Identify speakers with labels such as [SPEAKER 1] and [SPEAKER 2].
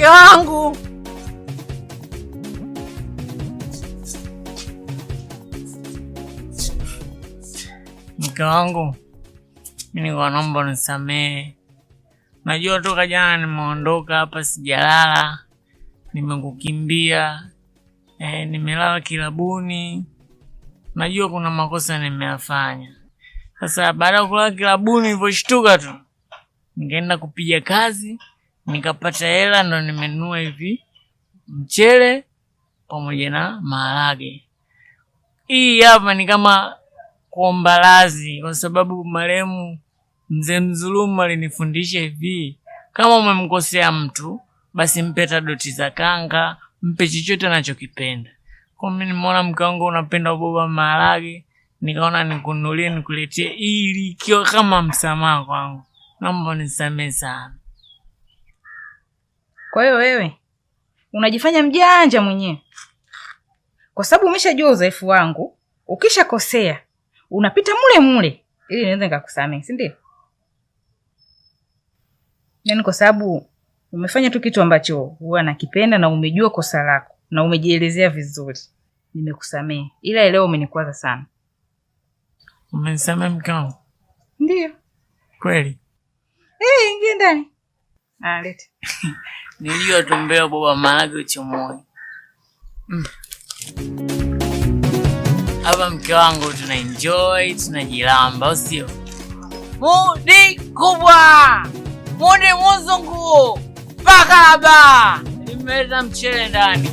[SPEAKER 1] mke wangu. Mke wangu, mimi niko naomba nisamehe. Najua toka jana nimeondoka hapa sijalala. Nimekukimbia. Nimelala kilabuni. Najua kuna makosa nimeyafanya. Sasa baada ya kulala kilabuni niliposhtuka tu, nikaenda kupiga kazi, nikapata hela ndo nimenunua hivi mchele pamoja na maharage. Hii hapa ni kama kuomba radhi kwa sababu marehemu Mzee Mzulumu alinifundisha hivi, kama umemkosea mtu basi mpe hata doti za kanga, mpe chochote anachokipenda. Kwa mimi nimeona mke wangu unapenda boba maharage, nikaona nikununulie nikuletee ili ikiwa kama msamaha kwangu. Naomba nisamehe sana.
[SPEAKER 2] Kwa hiyo wewe unajifanya mjanja mwenyewe. Kwa sababu umeshajua udhaifu wangu, ukishakosea unapita mule ili niweze nikakusamehe, si ndio? Yaani kwa sababu umefanya tu kitu ambacho huwa nakipenda na umejua kosa lako na umejielezea vizuri, nimekusamehe. Ila leo umenikwaza sana.
[SPEAKER 1] Umenisamehe mke wangu?
[SPEAKER 2] Ndio.
[SPEAKER 1] Kweli?
[SPEAKER 2] Ingia ndani. Lete.
[SPEAKER 1] Nilijua tumbea boba maharage uchomoe. Hapa mke wangu tunaenjoy, tunajilamba, au sio? Mudi kubwa! Mudi mzungu! Pakaba! Nimeleta mchele ndani.